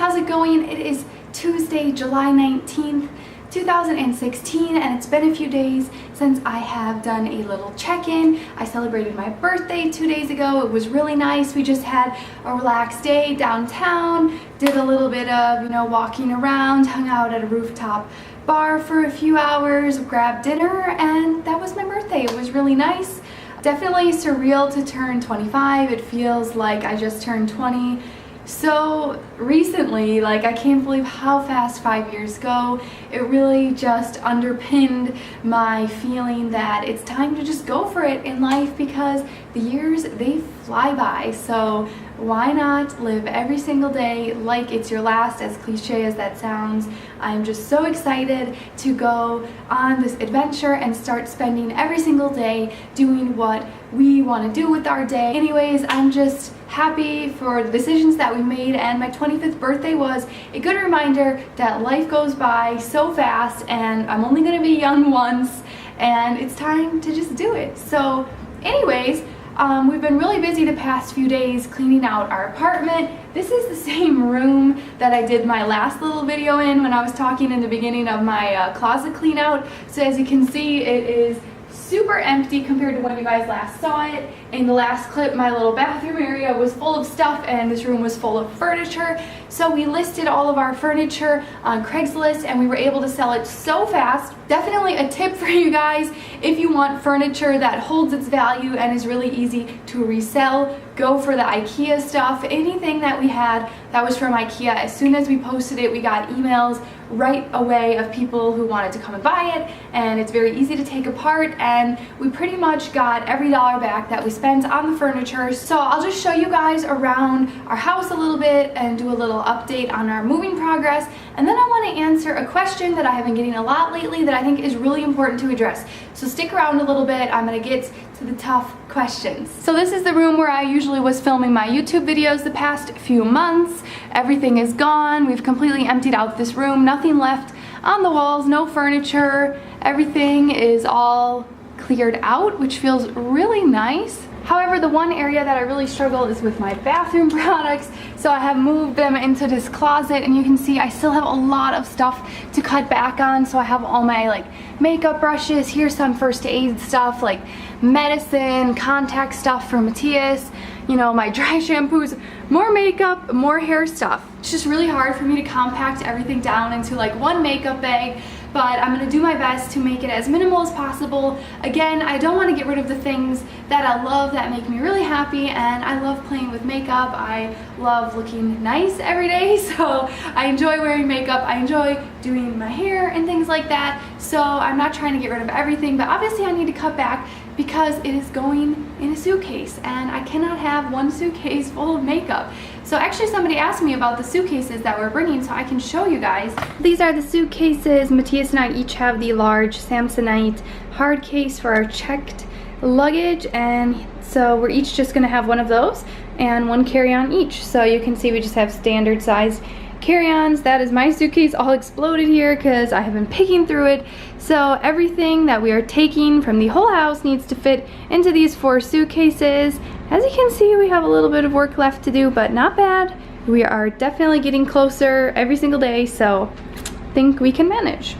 how's it going? It is Tuesday, July 19th, 2016, and it's been a few days since I have done a little check-in. I celebrated my birthday 2 days ago. It was really nice. We just had a relaxed day downtown, did a little bit of, walking around, hung out at a rooftop bar for a few hours, grabbed dinner, and that was my birthday. It was really nice. Definitely surreal to turn 25. It feels like I just turned 20 so recently. Like, I can't believe how fast 5 years go. It really just underpinned my feeling that it's time to just go for it in life, because the years, they fly by. So why not live every single day like it's your last, as cliche as that sounds. I'm just so excited to go on this adventure and start spending every single day doing what we want to do with our day. Anyways, I'm just happy for the decisions that we made, and my 25th birthday was a good reminder that life goes by so fast and I'm only going to be young once, and it's time to just do it. So anyways, we've been really busy the past few days cleaning out our apartment. This is the same room that I did my last little video in when I was talking in the beginning of my closet clean out. So as you can see, it is super empty compared to when you guys last saw it. In the last clip, my little bathroom area was full of stuff and this room was full of furniture. So we listed all of our furniture on Craigslist and we were able to sell it so fast. Definitely a tip for you guys: if you want furniture that holds its value and is really easy to resell, go for the IKEA stuff. Anything that we had that was from IKEA, as soon as we posted it, we got emails right away of people who wanted to come and buy it, and it's very easy to take apart, and we pretty much got every dollar back that we spent on the furniture. So I'll just show you guys around our house a little bit and do a little update on our moving progress, and then I want to answer a question that I have been getting a lot lately that I think is really important to address. So stick around a little bit. I'm going to get to the tough questions. So this is the room where I usually was filming my YouTube videos the past few months. Everything is gone. We've completely emptied out this room. Nothing left on the walls, no furniture. Everything is all cleared out, which feels really nice. However, the one area that I really struggle is with my bathroom products. So I have moved them into this closet, and you can see I still have a lot of stuff to cut back on. So I have all my makeup brushes. Here's some first aid stuff like medicine, contact stuff for Matthias, my dry shampoos, more makeup, more hair stuff. It's just really hard for me to compact everything down into one makeup bag, but I'm going to do my best to make it as minimal as possible. Again, I don't want to get rid of the things that I love that make me really happy, and I love playing with makeup. I love looking nice every day, so I enjoy wearing makeup. I enjoy doing my hair and things like that, so I'm not trying to get rid of everything, but obviously I need to cut back because it is going in a suitcase, and I cannot have one suitcase full of makeup. So actually somebody asked me about the suitcases that we're bringing, so I can show you guys. These are the suitcases. Matthias and I each have the large Samsonite hard case for our checked luggage, and so we're each just gonna have one of those and one carry-on each. So you can see we just have standard sized carry-ons. That is my suitcase all exploded here because I have been picking through it. So everything that we are taking from the whole house needs to fit into these 4 suitcases. As you can see, we have a little bit of work left to do, but not bad. We are definitely getting closer every single day, so I think we can manage.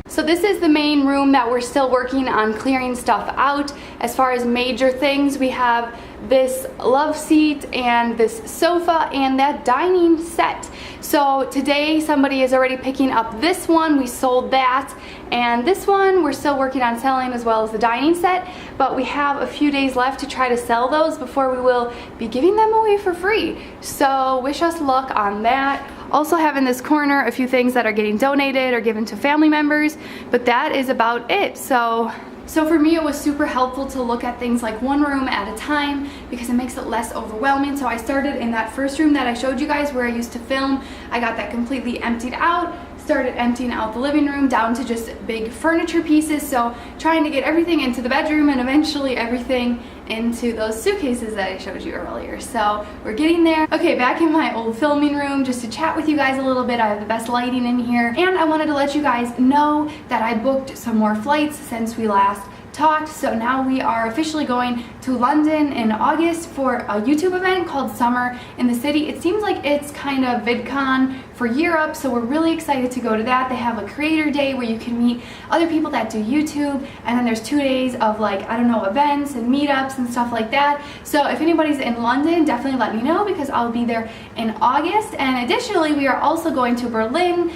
So this is the main room that we're still working on clearing stuff out. As far as major things, we have this love seat and this sofa and that dining set. So today somebody is already picking up this one. We sold that, and this one we're still working on selling, as well as the dining set, but we have a few days left to try to sell those before we will be giving them away for free. So wish us luck on that. Also have in this corner a few things that are getting donated or given to family members, but that is about it. So for me, it was super helpful to look at things like one room at a time because it makes it less overwhelming. So I started in that first room that I showed you guys where I used to film. I got that completely emptied out, started emptying out the living room down to just big furniture pieces. So trying to get everything into the bedroom and eventually everything into those suitcases that I showed you earlier. So we're getting there. Okay, back in my old filming room just to chat with you guys a little bit. I have the best lighting in here, and I wanted to let you guys know that I booked some more flights since we last talked. So now we are officially going to London in August for a YouTube event called Summer in the City. It seems like it's kind of VidCon for Europe, so we're really excited to go to that. They have a creator day where you can meet other people that do YouTube, and then there's 2 days of like, I don't know, events and meetups and stuff like that. So if anybody's in London, definitely let me know because I'll be there in August. And additionally, we are also going to Berlin.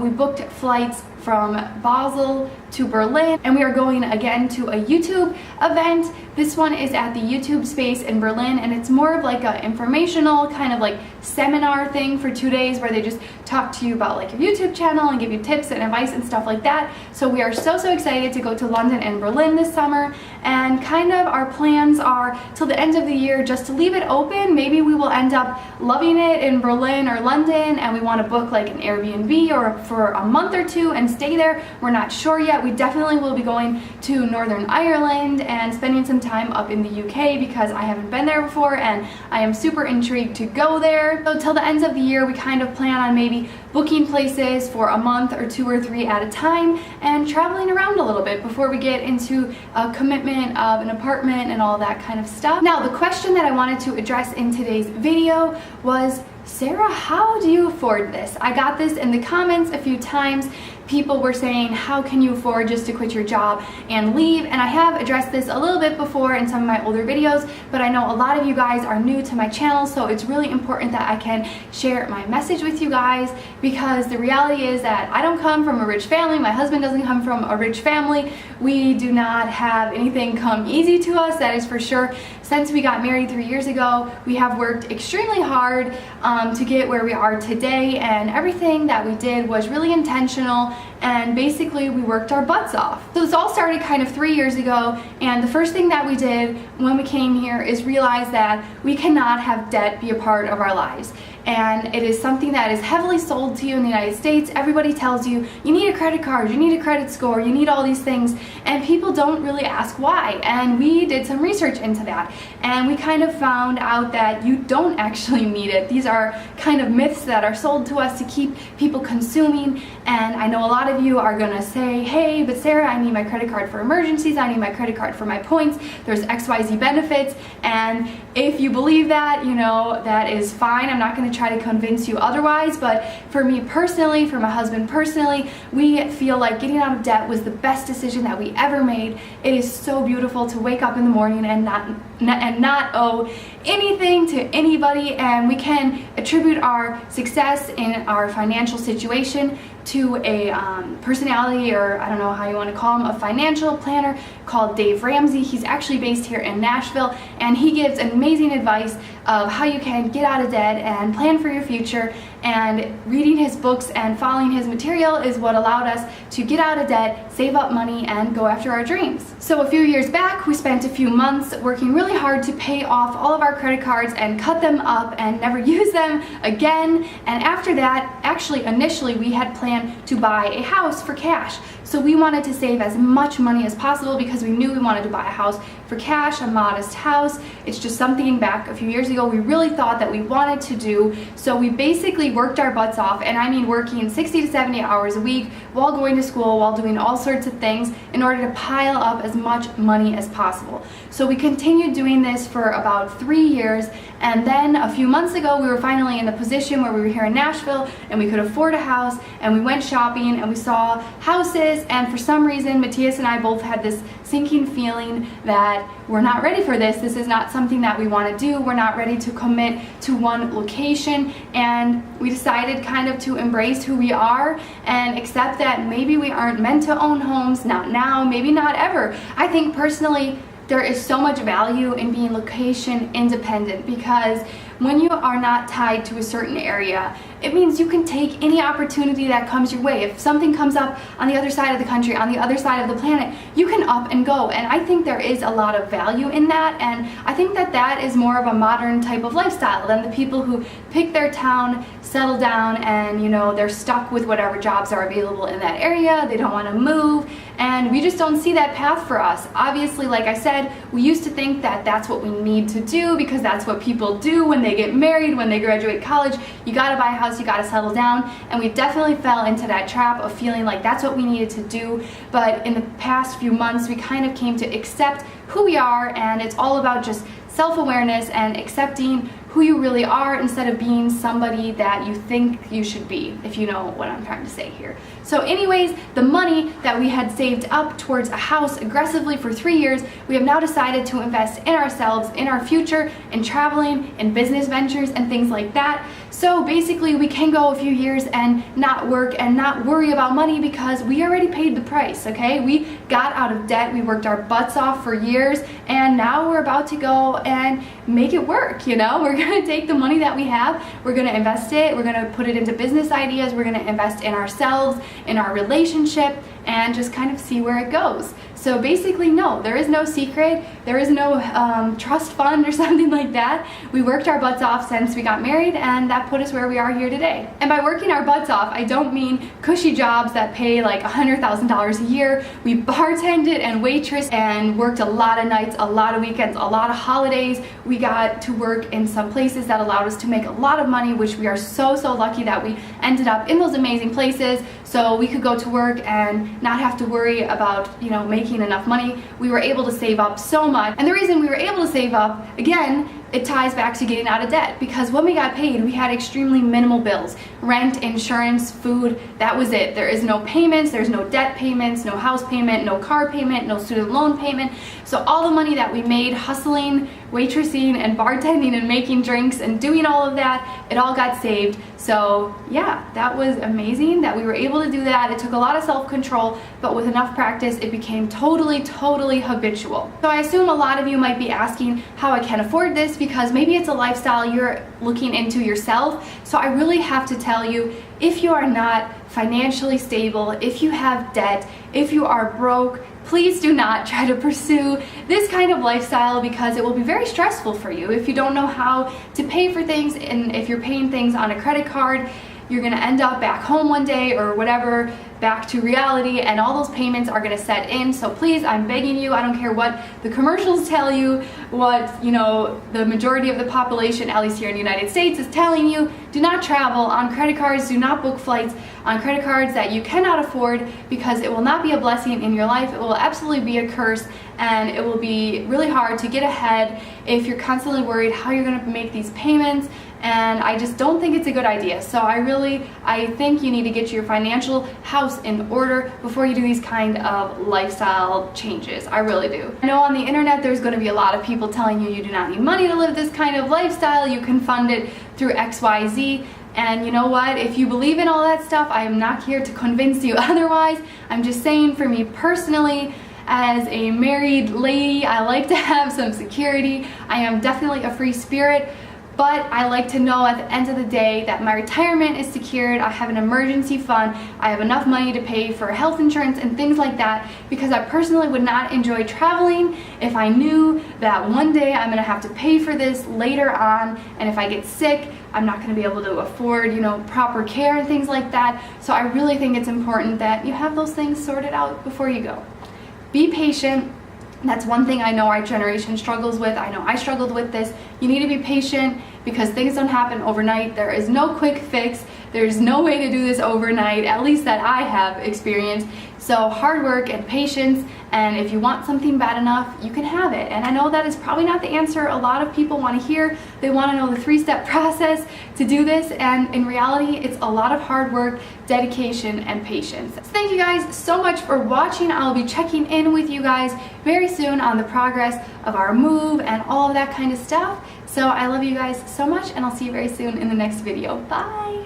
We booked flights from Basel to Berlin, and we are going again to a YouTube event. This one is at the YouTube space in Berlin, and it's more of like a informational kind of like seminar thing for 2 days where they just talk to you about like your YouTube channel and give you tips and advice and stuff like that. So we are so excited to go to London and Berlin this summer, and kind of our plans are till the end of the year just to leave it open. Maybe we will end up loving it in Berlin or London and we want to book like an Airbnb or for a month or two and stay there. We're not sure yet. We definitely will be going to Northern Ireland and spending some time up in the UK because I haven't been there before and I am super intrigued to go there. So till the end of the year, we kind of plan on maybe booking places for a month or 2 or 3 at a time and traveling around a little bit before we get into a commitment of an apartment and all that kind of stuff. Now, the question that I wanted to address in today's video was, Sarah, how do you afford this? I got this in the comments a few times. People were saying, how can you afford just to quit your job and leave? And I have addressed this a little bit before in some of my older videos, but I know a lot of you guys are new to my channel, so it's really important that I can share my message with you guys, because the reality is that I don't come from a rich family. My husband doesn't come from a rich family. We do not have anything come easy to us, that is for sure. Since we got married 3 years ago, we have worked extremely hard to get where we are today, and everything that we did was really intentional, and basically we worked our butts off. So this all started kind of 3 years ago, and the first thing that we did when we came here is realize that we cannot have debt be a part of our lives. And it is something that is heavily sold to you in the United States. Everybody tells you, you need a credit card, you need a credit score, you need all these things, and people don't really ask why. And we did some research into that, and we kind of found out that you don't actually need it. These are kind of myths that are sold to us to keep people consuming. And I know a lot of you are gonna say, hey, but Sarah, I need my credit card for emergencies, I need my credit card for my points, there's XYZ benefits. And if you believe that, you know, that is fine. I'm not gonna try to convince you otherwise, but for me personally, for my husband personally, we feel like getting out of debt was the best decision that we ever made. It is so beautiful to wake up in the morning and not owe anything to anybody, and we can attribute our success in our financial situation to a personality, or I don't know how you want to call him, a financial planner called Dave Ramsey. He's actually based here in Nashville, and he gives amazing advice of how you can get out of debt and plan for your future. And reading his books and following his material is what allowed us to get out of debt, save up money, and go after our dreams. So a few years back, we spent a few months working really hard to pay off all of our credit cards and cut them up and never use them again. And after that, actually initially we had planned to buy a house for cash. So we wanted to save as much money as possible because we knew we wanted to buy a house for cash, a modest house. It's just something back a few years ago we really thought that we wanted to do. So we basically worked our butts off, and I mean working 60 to 70 hours a week while going to school, while doing all sorts of things in order to pile up as much money as possible. So we continued doing this for about 3 years, and then a few months ago we were finally in the position where we were here in Nashville and we could afford a house, and we went shopping and we saw houses, and for some reason Matthias and I both had this sinking feeling that we're not ready for this. This is not something that we want to do. We're not ready to commit to one location, and we decided kind of to embrace who we are and accept that maybe we aren't meant to own homes, not now, maybe not ever. I think personally there is so much value in being location independent, because when you are not tied to a certain area, it means you can take any opportunity that comes your way. If something comes up on the other side of the country, on the other side of the planet, you can up and go. And I think there is a lot of value in that, and I think that that is more of a modern type of lifestyle than the people who pick their town, settle down, and you know, they're stuck with whatever jobs are available in that area. They don't want to move, and we just don't see that path for us. Obviously, like I said, we used to think that that's what we need to do because that's what people do when they they get married, when they graduate college, you gotta buy a house, you gotta settle down. And we definitely fell into that trap of feeling like that's what we needed to do. But in the past few months, we kind of came to accept who we are, and it's all about just self-awareness and accepting who you really are instead of being somebody that you think you should be, if you know what I'm trying to say here. So anyways, the money that we had saved up towards a house aggressively for 3 years, we have now decided to invest in ourselves, in our future, in traveling, in business ventures, and things like that. So basically we can go a few years and not work and not worry about money because we already paid the price, okay? We got out of debt, we worked our butts off for years, and now we're about to go and make it work, you know? We're gonna take the money that we have, we're gonna invest it, we're gonna put it into business ideas, we're gonna invest in ourselves, in our relationship, and just kind of see where it goes. So basically, no, there is no secret, there is no trust fund or something like that. We worked our butts off since we got married, and that put us where we are here today. And by working our butts off, I don't mean cushy jobs that pay like $100,000 a year. We bartended and waitressed and worked a lot of nights, a lot of weekends, a lot of holidays. We got to work in some places that allowed us to make a lot of money, which we are so lucky that we ended up in those amazing places, so we could go to work and not have to worry about, you know, making enough money. We were able to save up so much, and the reason we were able to save up, again, it ties back to getting out of debt, because when we got paid, we had extremely minimal bills. Rent, insurance, food, that was it. There is no payments, there's no debt payments, no house payment, no car payment, no student loan payment. So all the money that we made hustling, waitressing, and bartending, and making drinks, and doing all of that, it all got saved. So yeah, that was amazing that we were able to do that. It took a lot of self-control, but with enough practice, it became totally habitual. So I assume a lot of you might be asking how I can afford this, because maybe it's a lifestyle you're looking into yourself. So I really have to tell you, if you are not financially stable, if you have debt, if you are broke, please do not try to pursue this kind of lifestyle, because it will be very stressful for you if you don't know how to pay for things. And if you're paying things on a credit card, you're gonna end up back home one day or whatever, back to reality, and all those payments are gonna set in. So please, I'm begging you, I don't care what the commercials tell you, what, you know, the majority of the population, at least here in the United States, is telling you, do not travel on credit cards, do not book flights on credit cards that you cannot afford, because it will not be a blessing in your life. It will absolutely be a curse, and it will be really hard to get ahead if you're constantly worried how you're gonna make these payments. And I just don't think it's a good idea. So I think you need to get your financial house in order before you do these kind of lifestyle changes. I really do. I know on the internet there's going to be a lot of people telling you do not need money to live this kind of lifestyle. You can fund it through XYZ. And you know what? If you believe in all that stuff, I am not here to convince you otherwise. I'm just saying, for me personally, as a married lady, I like to have some security. I am definitely a free spirit. But I like to know at the end of the day that my retirement is secured, I have an emergency fund, I have enough money to pay for health insurance and things like that, because I personally would not enjoy traveling if I knew that one day I'm gonna have to pay for this later on, and if I get sick, I'm not gonna be able to afford, you know, proper care and things like that. So I really think it's important that you have those things sorted out before you go. Be patient. That's one thing I know our generation struggles with. I know I struggled with this. You need to be patient, because things don't happen overnight. There is no quick fix. There's no way to do this overnight, at least that I have experienced. So hard work and patience, and if you want something bad enough, you can have it. And I know that is probably not the answer a lot of people want to hear. They want to know the 3-step process to do this, and in reality, it's a lot of hard work, dedication, and patience. So thank you guys so much for watching. I'll be checking in with you guys very soon on the progress of our move and all of that kind of stuff. So I love you guys so much, and I'll see you very soon in the next video. Bye!